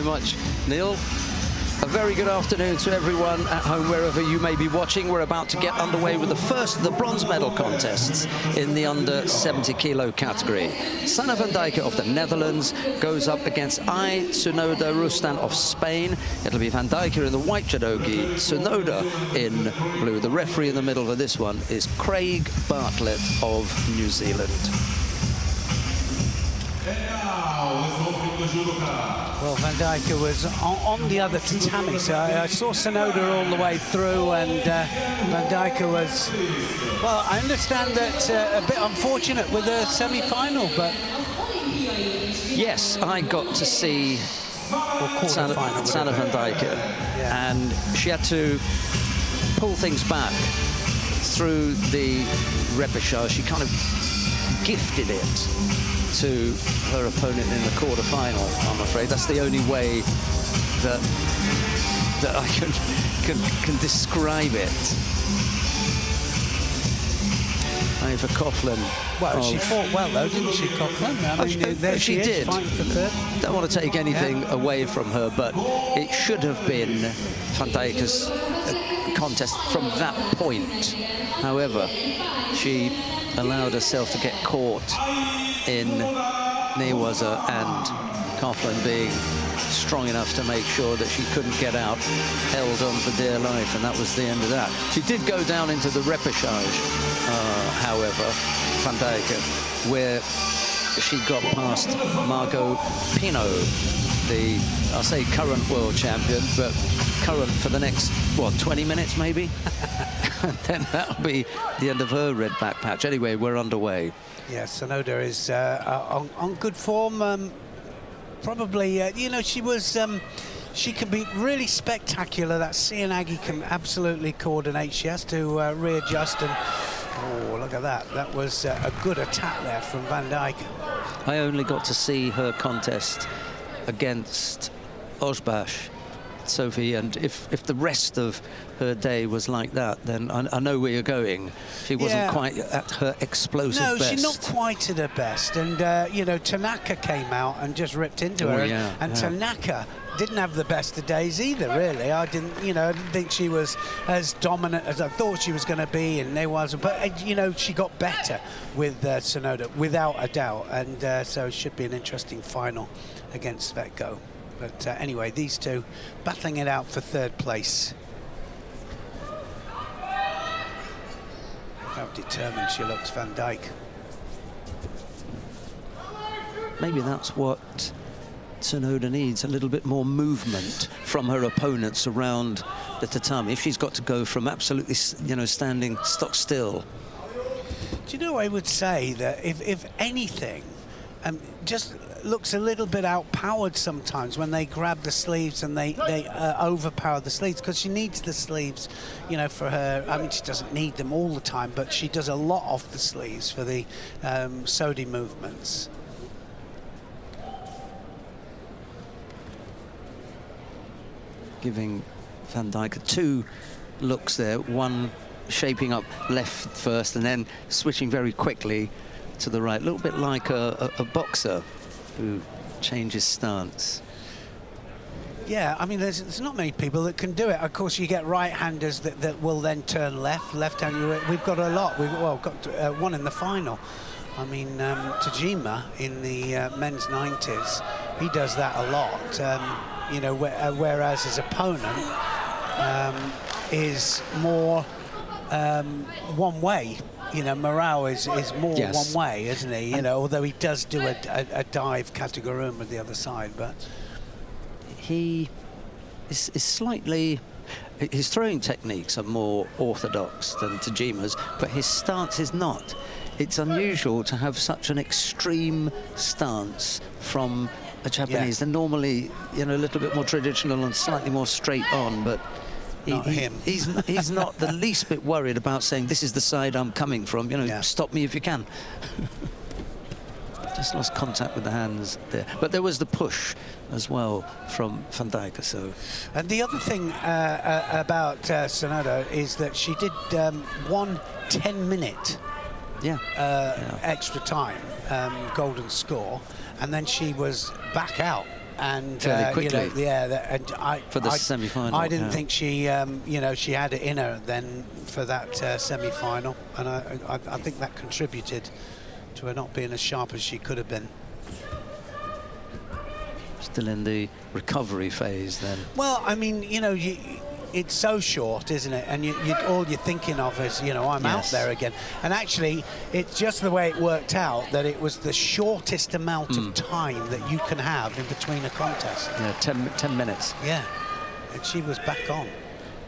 very much, Neil. A very good afternoon to everyone at home, wherever you may be watching. We're about to get underway with the first of the bronze medal contests in the under 70 kilo category. Sanne van Dijke of the Netherlands goes up against TSUNODA ROUSTANT of Spain. It'll be Van Dijke in the white judogi, TSUNODA in blue. The referee in the middle for this one is Craig Bartlett of New Zealand. Well, Van Dijke was on the other tatami, so I saw TSUNODA all the way through, and Van Dijke was, well, I understand that a bit unfortunate with the semi-final, but... Yes, I got to see Sanne van Dijke, yeah. And she had to pull things back through the repechage. She kind of gifted it to her opponent in the quarter-final, I'm afraid. That's the only way that I can describe it. For Coughlin. Well, she fought well, though, didn't she, Coughlin? I mean, there she did. Fighting for third. Don't want to take anything away from her, but it should have been Van Dijke's contest from that point. However, she allowed herself to get caught in Newaza, and Coughlin being strong enough to make sure that she couldn't get out, held on for dear life, and that was the end of that. She did go down into the repechage, however, Van Dijke, where she got past Margot Pinot, the, I'll say current world champion, but current for the next, what, 20 minutes maybe? And then that'll be the end of her red back patch. Anyway, we're underway. Yeah, TSUNODA is on good form. Probably, you know, she can be really spectacular. That Seoinage can absolutely coordinate. She has to readjust, and oh, look at that. That was a good attack there from Van Dijke. I only got to see her contest against Osbach, Sophie, and if the rest of her day was like that, then I know where you're going. She wasn't quite at her explosive best. No, she's not quite at her best. And, you know, Tanaka came out and just ripped into her. And Tanaka didn't have the best of days either, really. I didn't think she was as dominant as I thought she was going to be, and there was. But, you know, she got better with TSUNODA, without a doubt. And so it should be an interesting final against Svetko. But anyway, these two battling it out for third place. How determined she looks, Van Dijke. Maybe that's what TSUNODA needs, a little bit more movement from her opponents around the tatami. If she's got to go from absolutely, you know, standing stock still. Do you know, I would say that if anything, just looks a little bit outpowered sometimes when they grab the sleeves and they overpower the sleeves, because she needs the sleeves, you know, for her. I mean, she doesn't need them all the time, but she does a lot off the sleeves for the Sodi movements. Giving Van Dijke two looks there, one shaping up left first and then switching very quickly to the right, a little bit like a boxer who changes stance. Yeah, I mean, there's not many people that can do it. Of course, you get right-handers that will then turn left-hand. We've got a lot. We've got one in the final. I mean, Tajima in the men's 90s, he does that a lot. You know, whereas his opponent is more one way. You know, Morao is more one way, isn't he? You know, although he does do a dive Katagurum with the other side, but he is slightly. His throwing techniques are more orthodox than Tajima's, but his stance is not. It's unusual to have such an extreme stance from a Japanese. They're normally, you know, a little bit more traditional and slightly more straight on, but he's not the least bit worried about saying, this is the side I'm coming from, you know, stop me if you can. Just lost contact with the hands there. But there was the push as well from Van Dijke. So, and the other thing about TSUNODA is that she did 1 10-minute extra time golden score, and then she was back out and fairly quickly. you know, for the semi-final. I didn't think she, you know, she had it in her then for that semi-final, and I think that contributed to her not being as sharp as she could have been. Still in the recovery phase then. Well, I mean, you know, it's so short, isn't it? And all you're thinking of is, you know, I'm out there again. And actually, it's just the way it worked out that it was the shortest amount of time that you can have in between a contest. Yeah, 10 minutes. Yeah, and she was back on.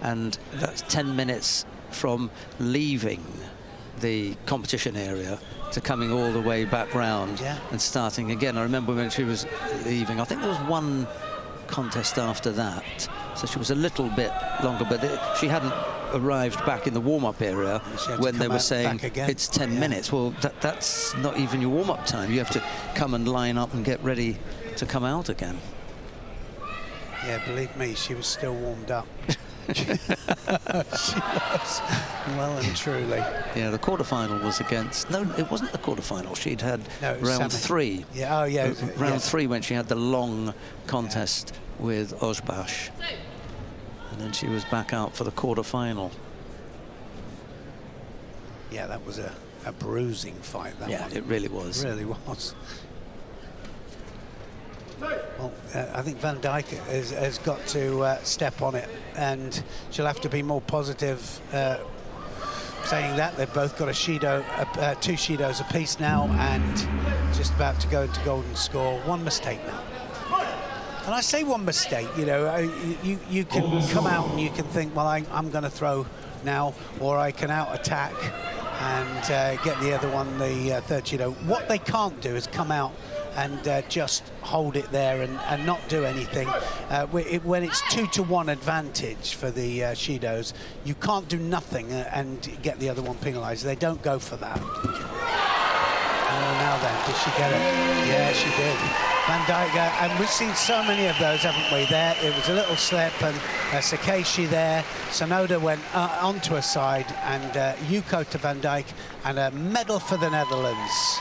And that's 10 minutes from leaving the competition area to coming all the way back round and starting again. I remember when she was leaving, I think there was one contest after that, so she was a little bit longer, but she hadn't arrived back in the warm-up area when they were saying it's 10 minutes. Well, that's not even your warm-up time. You have to come and line up and get ready to come out again. Yeah, believe me, she was still warmed up. She was well and truly. Yeah, the quarterfinal was against... No, it wasn't the quarterfinal. She'd had round 3. Yeah, oh yeah. Round 3 when she had the long contest with Ojbash. And then she was back out for the quarterfinal. Yeah, that was a bruising fight, that one. It really was. It really was. Well, I think Van Dijke has got to step on it, and she'll have to be more positive. Saying that, they've both got a Shido, 2 Shidos apiece now, and just about to go into golden score. One mistake now. And I say one mistake, you know, you can come out and you can think, well, I'm going to throw now, or I can out-attack and get the other one, the third Shido. What they can't do is come out and just hold it there and not do anything. When it's 2-to-1 advantage for the Shidos, you can't do nothing and get the other one penalised. They don't go for that. Oh, now then, did she get it? Yeah, she did. Van Dijke, and we've seen so many of those, haven't we? There, it was a little slip, and Sakeshi there. TSUNODA went onto her side, and Yuko to Van Dijke, and a medal for the Netherlands.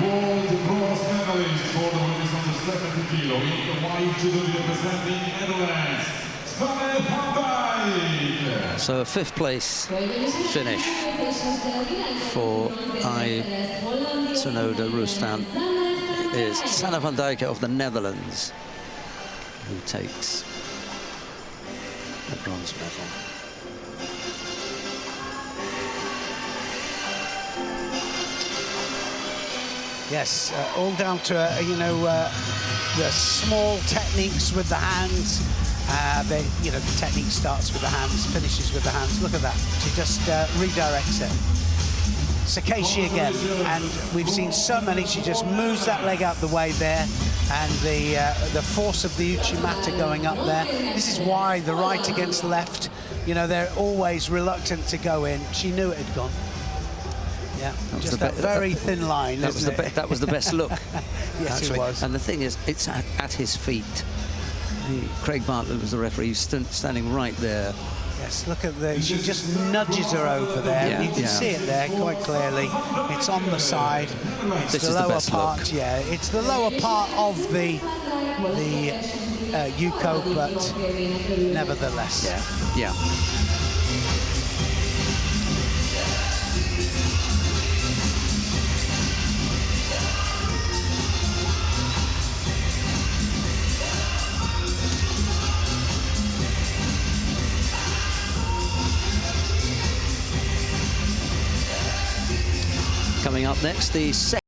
World bronze medalist for the women's under 70 kilo in the white judo representing Netherlands, Sanne van Dijk. So a 5th place finish for TSUNODA ROUSTANT is Sanne van Dijke of the Netherlands, who takes the bronze medal. Yes, all down to, you know, the small techniques with the hands. You know, the technique starts with the hands, finishes with the hands. Look at that. She just redirects it. Sakeshi again, and we've seen so many. She just moves that leg out the way there, and the force of the Uchimata going up there. This is why the right against left, you know, they're always reluctant to go in. She knew it had gone. Yeah, just that very thin line. That was the best look. Yes, actually. It was. And the thing is, it's at his feet. Craig Bartlett was the referee. He's standing right there. Yes, look at the. She just nudges her over there. Yeah, you can see it there quite clearly. It's on the side. It's the lower part. Yeah, it's the lower part of the Yuko, but nevertheless. Yeah. Coming up next, the second